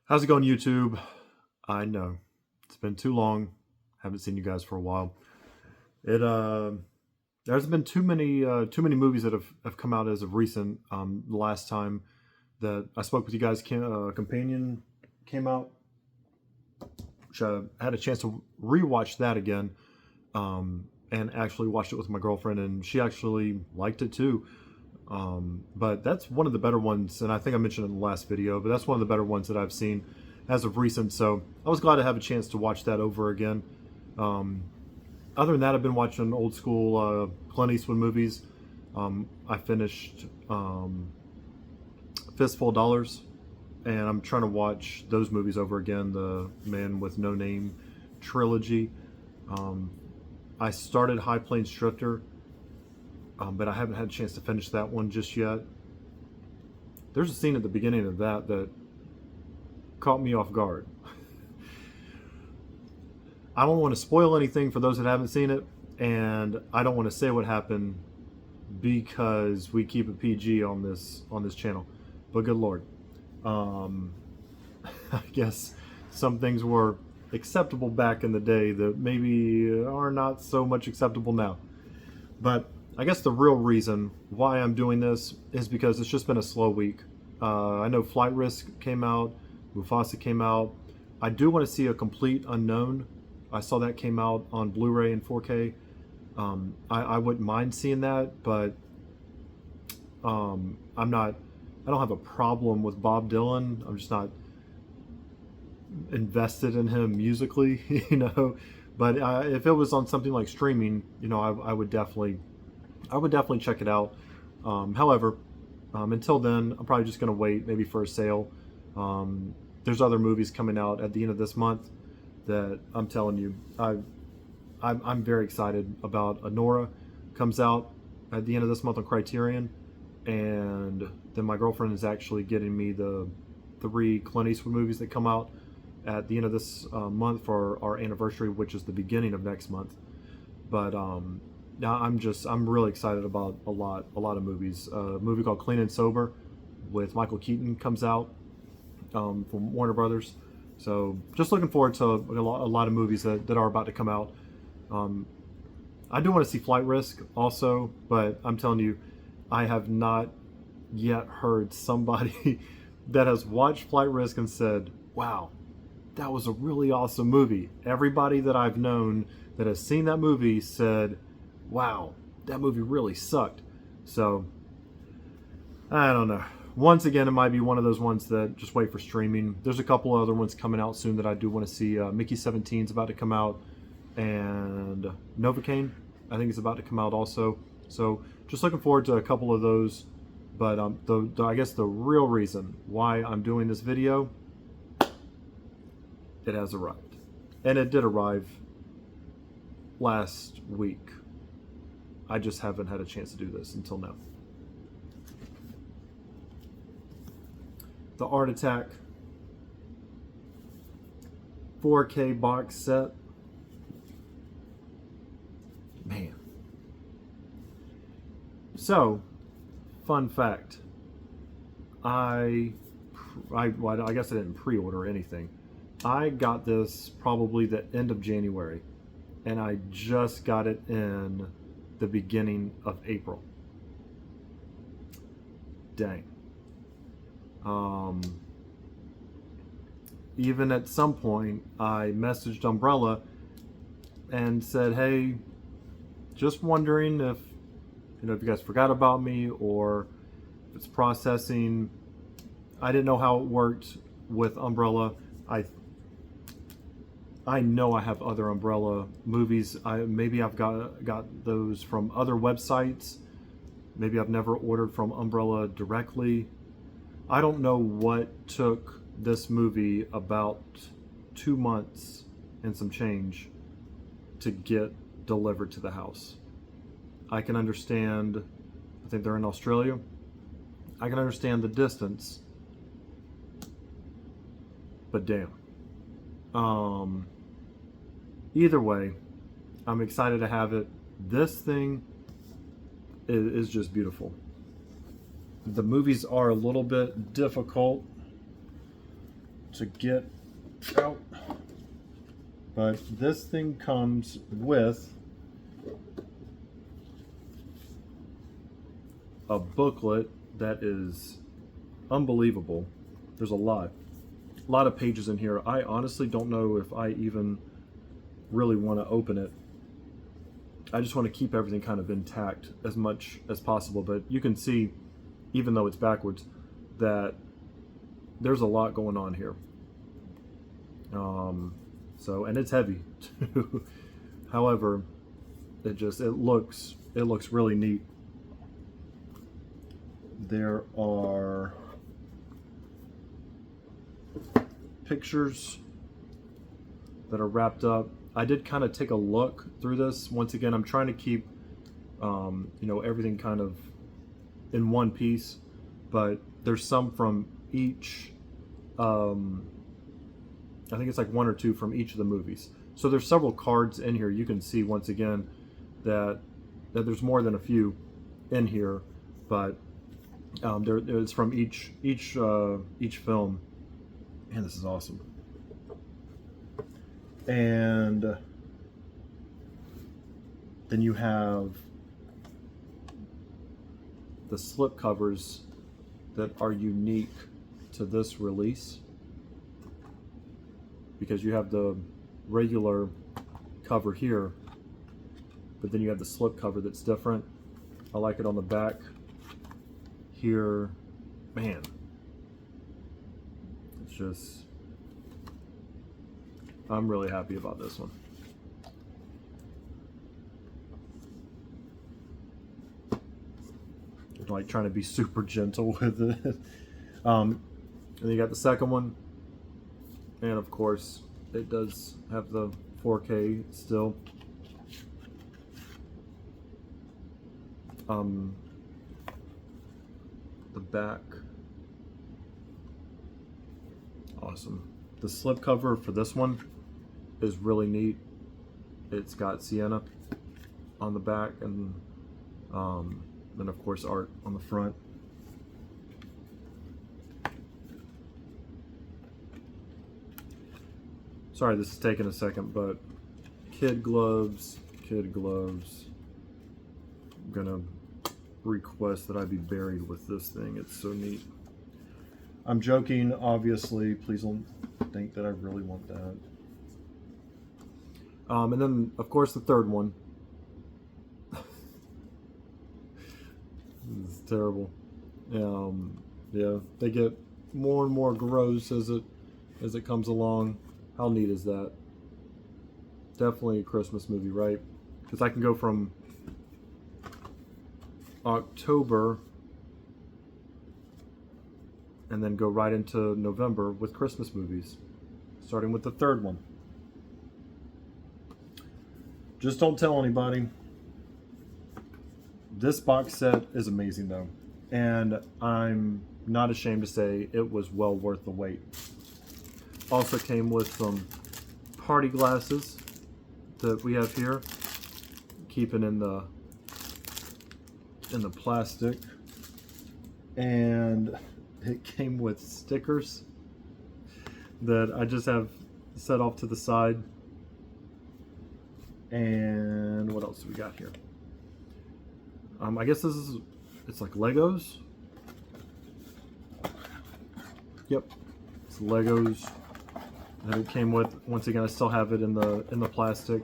How's it going, YouTube? I know it's been too long. Haven't seen you guys for a while. It there's been too many movies that have come out as of recent. The last time that I spoke with you guys, Companion came out, which I had a chance to rewatch that again, and actually watched it with my girlfriend, and she actually liked it too. But that's one of the better ones, and I think I mentioned it in the last video, but that's one of the better ones that I've seen as of recent. So I was glad to have a chance to watch that over again. Um, Other than that, I've been watching old school Clint Eastwood movies. I finished Fistful of Dollars, and I'm trying to watch those movies over again. The Man with No Name trilogy. Um, I started High Plains Drifter, but I haven't had a chance to finish that one just yet. There's a scene at the beginning of that caught me off guard. I don't want to spoil anything for those that haven't seen it, and I don't want to say what happened because we keep it PG on this channel. But good Lord, um, I guess some things were acceptable back in the day that maybe are not so much acceptable now. But I guess the real reason why I'm doing this is because it's just been a slow week. I know Flight Risk came out, Mufasa came out. I do want to see A Complete Unknown. I saw that came out on Blu-ray and 4K. I wouldn't mind seeing that, but I'm not. I don't have a problem with Bob Dylan. I'm just not invested in him musically, you know. But if it was on something like streaming, you know, I would definitely check it out. However, until then, I'm probably just going to wait maybe for a sale. There's other movies coming out at the end of this month that I'm telling you, I'm very excited about. Honora comes out at the end of this month on Criterion, and then my girlfriend is actually getting me the 3 Clint Eastwood movies that come out at the end of this month for our anniversary, which is the beginning of next month. But now I'm really excited about a lot of movies. A movie called Clean and Sober with Michael Keaton comes out from Warner Brothers. So just looking forward to a lot of movies that are about to come out. I do want to see Flight Risk also, but I'm telling you, I have not yet heard somebody that has watched Flight Risk and said, wow, that was a really awesome movie. Everybody that I've known that has seen that movie said, wow, that movie really sucked. So I don't know. Once again, it might be one of those ones that just wait for streaming. There's a couple other ones coming out soon that I do want to see. Mickey 17 is about to come out, and Novocaine, I think, is about to come out also. So just looking forward to a couple of those. But I guess the real reason why I'm doing this video, it has arrived. And it did arrive last week. I just haven't had a chance to do this until now. The Art Attack 4K box set. Man. So, fun fact. I guess I didn't pre-order anything. I got this probably the end of January, and I just got it in the beginning of April. Dang. Even at some point, I messaged Umbrella and said, "Hey, just wondering if if you guys forgot about me or if it's processing." I didn't know how it worked with Umbrella. I know I have other Umbrella movies. Maybe I've got those from other websites. Maybe I've never ordered from Umbrella directly. I don't know what took this movie about 2 months and some change to get delivered to the house. I can understand, I think they're in Australia. I can understand the distance, but damn. Either way, I'm excited to have it. This thing is just beautiful. The movies are a little bit difficult to get out. But this thing comes with a booklet that is unbelievable. There's a lot of pages in here. I honestly don't know if I even really want to open it. I just want to keep everything kind of intact as much as possible, but you can see, even though it's backwards, that there's a lot going on here. So, and it's heavy too. However, it looks really neat. There are pictures that are wrapped up. I did kind of take a look through this. Once again, I'm trying to keep everything kind of in one piece, but there's some from each I think it's like one or two from each of the movies. So there's several cards in here. You can see once again that there's more than a few in here, but it's from each film. Man, this is awesome. And then you have the slip covers that are unique to this release, because you have the regular cover here, but then you have the slip cover that's different. I like it on the back here. Man, it's just, I'm really happy about this one. Like trying to be super gentle with it. And you got the second one, and of course it does have the 4K still. The back, awesome. The slip cover for this one is really neat. It's got Sienna on the back, and then of course art on the front. Sorry, this is taking a second, but kid gloves. I'm gonna request that I be buried with this thing. It's so neat. I'm joking, obviously. Please don't think that I really want that. And then, of course, the third one. This is terrible. Yeah, they get more and more gross as it comes along. How neat is that? Definitely a Christmas movie, right? Because I can go from October and then go right into November with Christmas movies, starting with the third one. Just don't tell anybody. This box set is amazing though, and I'm not ashamed to say it was well worth the wait. Also came with some party glasses that we have here, keeping in the plastic, and it came with stickers that I just have set off to the side. And what else do we got here? I guess it's like Legos. Yep, it's Legos that it came with. Once again, I still have it in the plastic.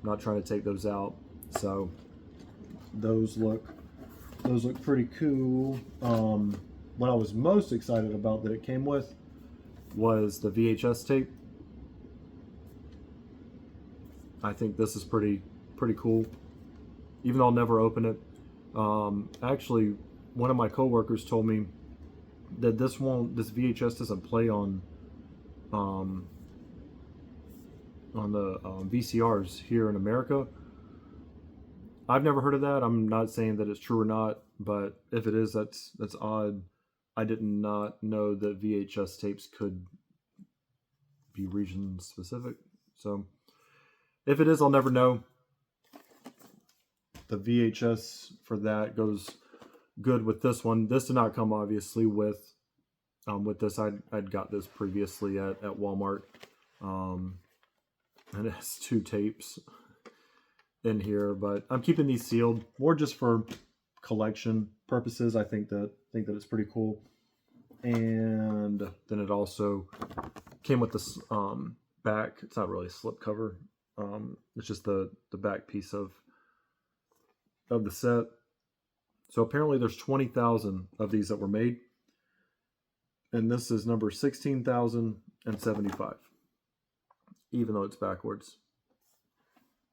I'm not trying to take those out. So those look pretty cool. What I was most excited about that it came with was the VHS tape. I think this is pretty cool, even though I'll never open it. Actually, one of my coworkers told me that this VHS doesn't play on the VCRs here in America. I've never heard of that. I'm not saying that it's true or not, but if it is, that's odd. I did not know that VHS tapes could be region specific. So if it is, I'll never know. The VHS for that goes good with this one. This did not come obviously with with this. I'd got this previously at Walmart. And it has 2 tapes in here, but I'm keeping these sealed more just for collection purposes. I think that it's pretty cool. And then it also came with this back. It's not really a slip cover. It's just the back piece of the set. So apparently there's 20,000 of these that were made, and this is number 16,075. Even though it's backwards.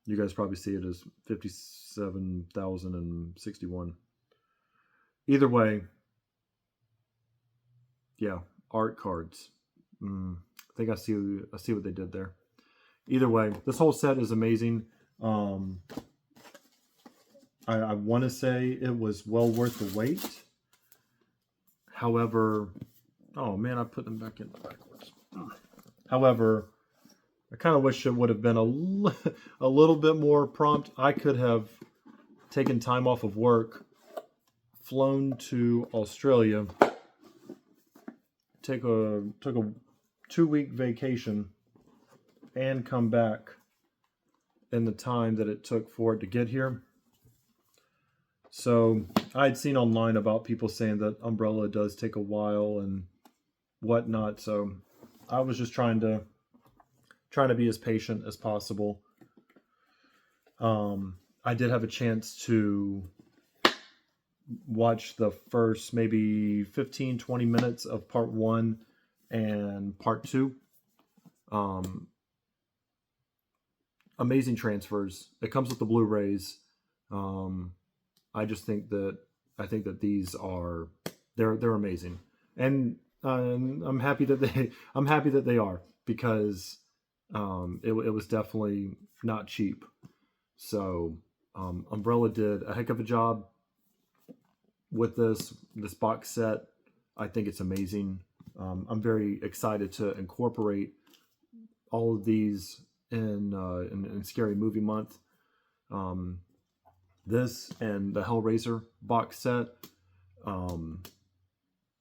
You guys probably see it as 57,061. Either way, yeah, art cards. I think I see what they did there. Either way, this whole set is amazing. I want to say it was well worth the wait. However, oh man, I put them back in backwards. However, I kind of wish it would have been a little bit more prompt. I could have taken time off of work, flown to Australia, took a 2-week vacation, and come back in the time that it took for it to get here. So I'd seen online about people saying that Umbrella does take a while and whatnot. So I was just trying to be as patient as possible. I did have a chance to watch the first maybe 15-20 minutes of part 1 and part 2. Amazing transfers. It comes with the Blu-rays. I think that these are they're amazing, and I'm happy that they are, because it was definitely not cheap. So Umbrella did a heck of a job with this box set. I think it's amazing. I'm very excited to incorporate all of these in Scary Movie Month. This and the Hellraiser box set.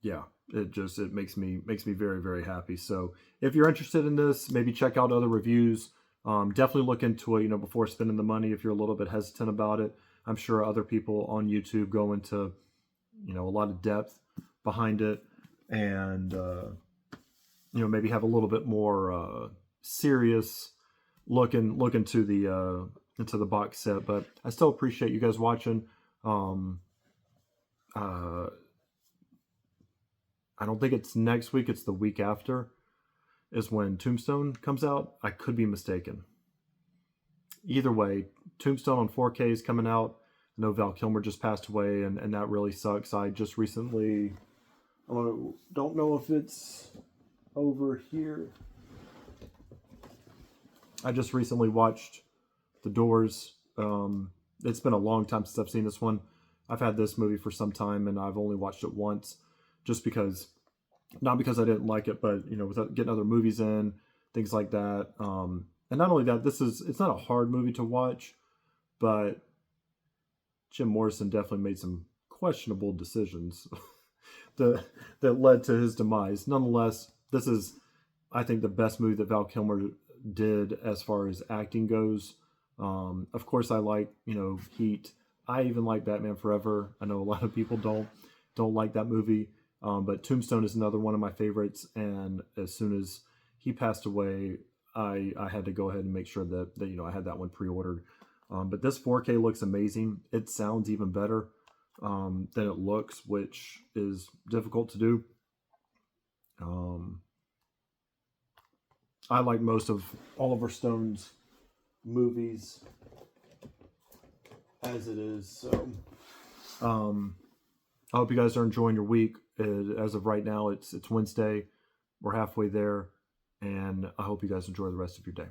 Yeah, it makes me very, very happy. So if you're interested in this, maybe check out other reviews. Definitely look into it, before spending the money if you're a little bit hesitant about it. I'm sure other people on YouTube go into, a lot of depth behind it, and maybe have a little bit more serious look into the box set. But I still appreciate you guys watching. I don't think it's next week. It's the week after is when Tombstone comes out. I could be mistaken. Either way, Tombstone on 4K is coming out. I know Val Kilmer just passed away, and that really sucks. I just recently, I don't know if it's over here. I just recently watched The Doors. It's been a long time since I've seen this one. I've had this movie for some time, and I've only watched it once, just because, not because I didn't like it, but without getting other movies in, things like that. And not only that, it's not a hard movie to watch, but Jim Morrison definitely made some questionable decisions that led to his demise. Nonetheless, this is, I think, the best movie that Val Kilmer did as far as acting goes. Of course, I like, Heat. I even like Batman Forever. I know a lot of people don't like that movie, but Tombstone is another one of my favorites. And as soon as he passed away, I had to go ahead and make sure that I had that one pre-ordered. But this 4K looks amazing. It sounds even better than it looks, which is difficult to do. I like most of Oliver Stone's movies as it is. So I hope you guys are enjoying your week. As of right now, it's Wednesday. We're halfway there, and I hope you guys enjoy the rest of your day.